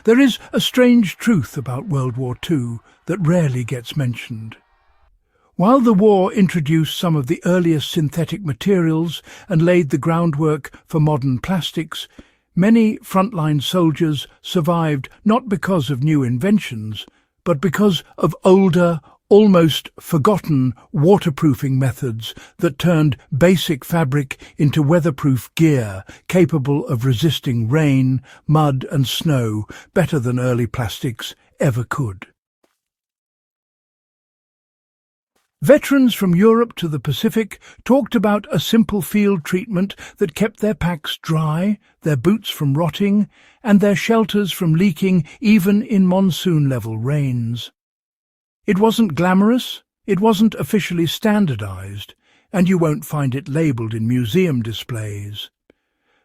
There is a strange truth about World War II that rarely gets mentioned. While the war introduced some of the earliest synthetic materials and laid the groundwork for modern plastics, many frontline soldiers survived not because of new inventions, but because of older, almost forgotten waterproofing methods that turned basic fabric into weatherproof gear capable of resisting rain, mud and snow better than early plastics ever could. Veterans from Europe to the Pacific talked about a simple field treatment that kept their packs dry, their boots from rotting, and their shelters from leaking even in monsoon-level rains. It wasn't glamorous, it wasn't officially standardized, and you won't find it labeled in museum displays.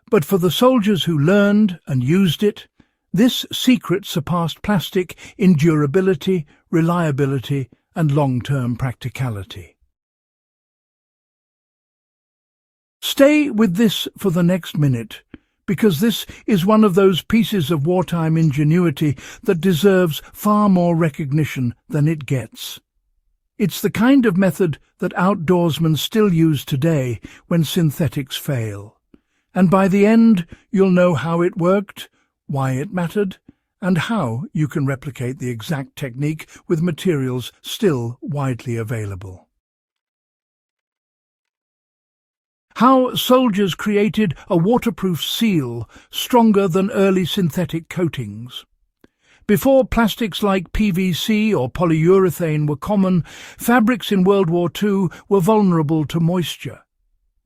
But for the soldiers who learned and used it, this secret surpassed plastic in durability, reliability, and long-term practicality. Stay with this for the next minute, because this is one of those pieces of wartime ingenuity that deserves far more recognition than it gets. It's the kind of method that outdoorsmen still use today when synthetics fail. And by the end, you'll know how it worked, why it mattered, and how you can replicate the exact technique with materials still widely available. How soldiers created a waterproof seal stronger than early synthetic coatings. Before plastics like PVC or polyurethane were common, fabrics in World War II were vulnerable to moisture.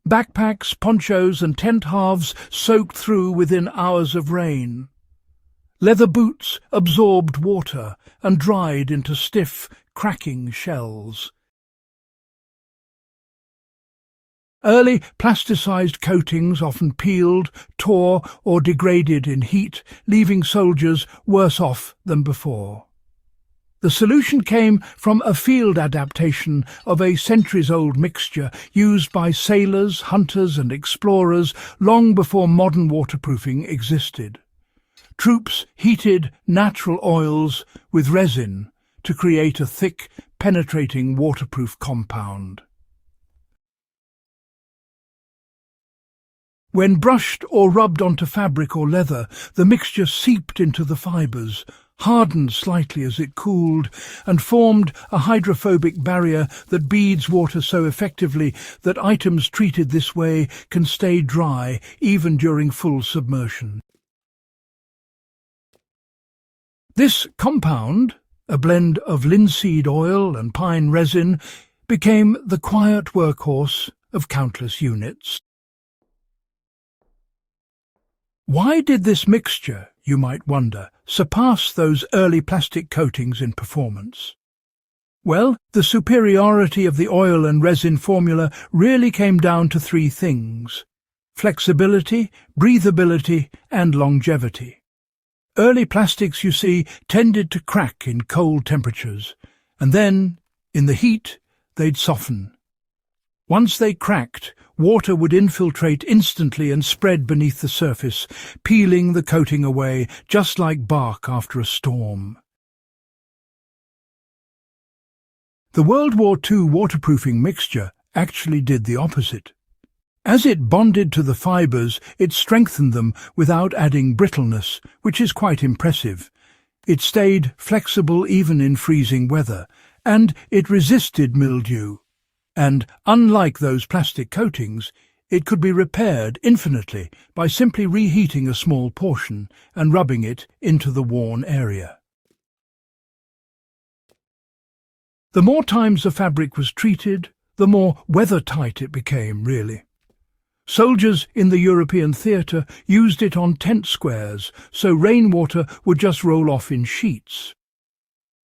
Backpacks, ponchos and tent halves soaked through within hours of rain. Leather boots absorbed water and dried into stiff, cracking shells. Early plasticized coatings often peeled, tore or degraded in heat, leaving soldiers worse off than before. The solution came from a field adaptation of a centuries-old mixture used by sailors, hunters and explorers long before modern waterproofing existed. Troops heated natural oils with resin to create a thick, penetrating waterproof compound. When brushed or rubbed onto fabric or leather, the mixture seeped into the fibres, hardened slightly as it cooled, and formed a hydrophobic barrier that beads water so effectively that items treated this way can stay dry even during full submersion. This compound, a blend of linseed oil and pine resin, became the quiet workhorse of countless units. Why did this mixture, you might wonder, surpass those early plastic coatings in performance? Well, the superiority of the oil and resin formula really came down to three things: flexibility, breathability, and longevity. Early plastics, you see, tended to crack in cold temperatures, and then, in the heat, they'd soften. Once they cracked, water would infiltrate instantly and spread beneath the surface, peeling the coating away, just like bark after a storm. The World War II waterproofing mixture actually did the opposite. As it bonded to the fibres, it strengthened them without adding brittleness, which is quite impressive. It stayed flexible even in freezing weather, and it resisted mildew. And, unlike those plastic coatings, it could be repaired infinitely by simply reheating a small portion and rubbing it into the worn area. The more times the fabric was treated, the more weather-tight it became, really. Soldiers in the European theatre used it on tent squares, so rainwater would just roll off in sheets.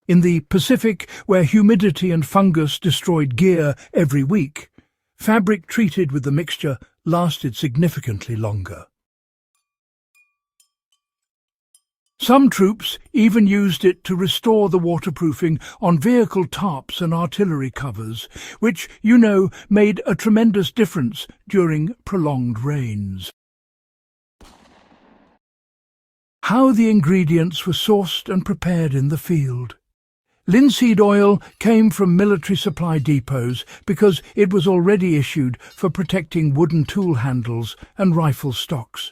In the Pacific, where humidity and fungus destroyed gear every week, fabric treated with the mixture lasted significantly longer. Some troops even used it to restore the waterproofing on vehicle tarps and artillery covers, which, you know, made a tremendous difference during prolonged rains. How the ingredients were sourced and prepared in the field. Linseed oil came from military supply depots because it was already issued for protecting wooden tool handles and rifle stocks.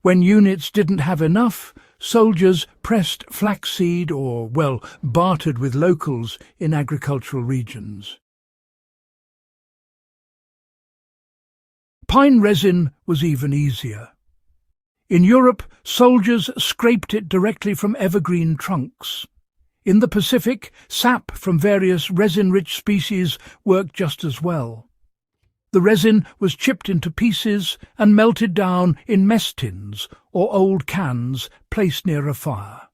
When units didn't have enough, soldiers pressed flaxseed or, bartered with locals in agricultural regions. Pine resin was even easier. In Europe, soldiers scraped it directly from evergreen trunks. In the Pacific, sap from various resin-rich species worked just as well. The resin was chipped into pieces and melted down in mess tins or old cans placed near a fire.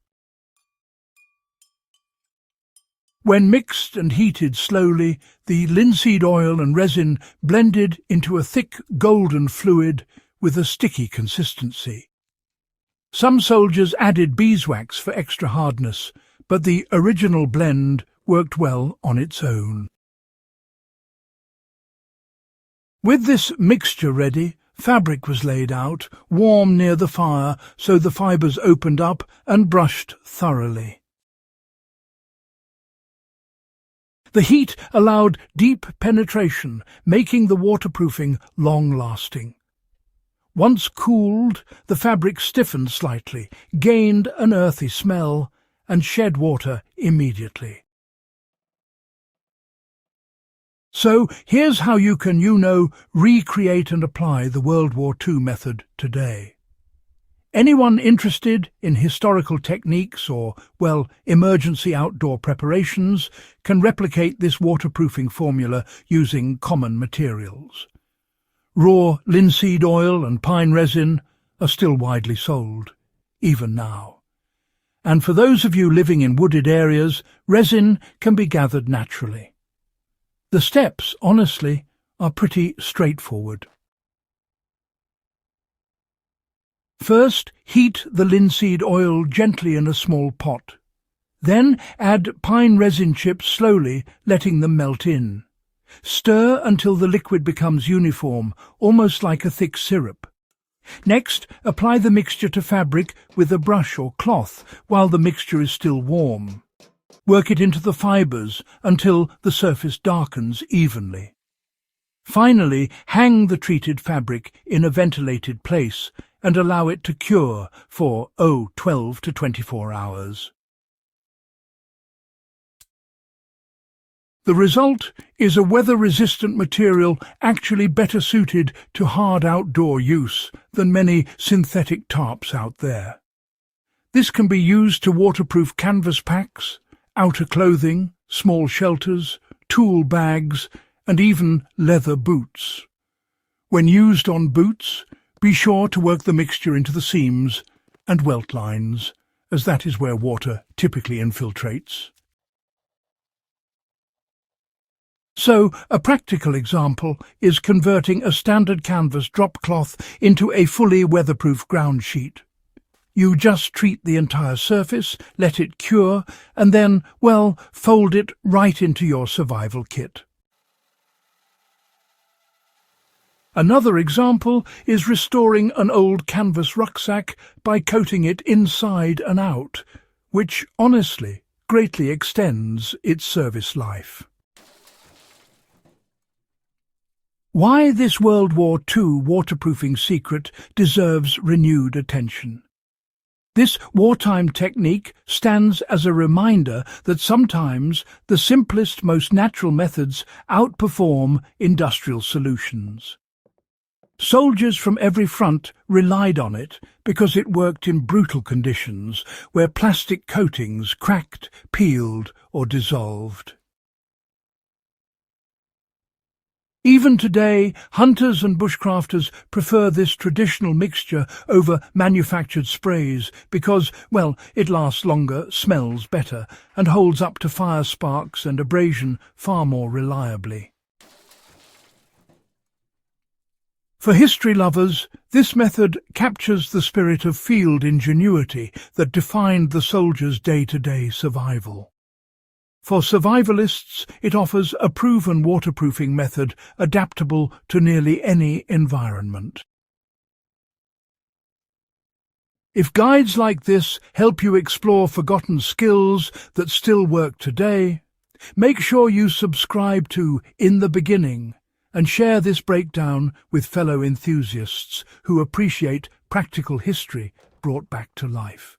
When mixed and heated slowly, the linseed oil and resin blended into a thick golden fluid with a sticky consistency. Some soldiers added beeswax for extra hardness, but the original blend worked well on its own. With this mixture ready, fabric was laid out, warm near the fire, so the fibres opened up and brushed thoroughly. The heat allowed deep penetration, making the waterproofing long-lasting. Once cooled, the fabric stiffened slightly, gained an earthy smell, and shed water immediately. So here's how you can, recreate and apply the World War II method today. Anyone interested in historical techniques or, emergency outdoor preparations can replicate this waterproofing formula using common materials. Raw linseed oil and pine resin are still widely sold, even now. And for those of you living in wooded areas, resin can be gathered naturally. The steps, honestly, are pretty straightforward. First, heat the linseed oil gently in a small pot. Then add pine resin chips slowly, letting them melt in. Stir until the liquid becomes uniform, almost like a thick syrup. Next, apply the mixture to fabric with a brush or cloth while the mixture is still warm. Work it into the fibres until the surface darkens evenly. Finally, hang the treated fabric in a ventilated place and allow it to cure for 12 to 24 hours. The result is a weather-resistant material actually better suited to hard outdoor use than many synthetic tarps out there. This can be used to waterproof canvas packs, outer clothing, small shelters, tool bags, and even leather boots. When used on boots, be sure to work the mixture into the seams and welt lines, as that is where water typically infiltrates. So, a practical example is converting a standard canvas drop cloth into a fully weatherproof ground sheet. You just treat the entire surface, let it cure, and then, fold it right into your survival kit. Another example is restoring an old canvas rucksack by coating it inside and out, which, honestly, greatly extends its service life. Why this World War II waterproofing secret deserves renewed attention. This wartime technique stands as a reminder that sometimes the simplest, most natural methods outperform industrial solutions. Soldiers from every front relied on it because it worked in brutal conditions where plastic coatings cracked, peeled, or dissolved. Even today, hunters and bushcrafters prefer this traditional mixture over manufactured sprays because, it lasts longer, smells better, and holds up to fire sparks and abrasion far more reliably. For history lovers, this method captures the spirit of field ingenuity that defined the soldiers' day-to-day survival. For survivalists, it offers a proven waterproofing method adaptable to nearly any environment. If guides like this help you explore forgotten skills that still work today, make sure you subscribe to In the Beginning and share this breakdown with fellow enthusiasts who appreciate practical history brought back to life.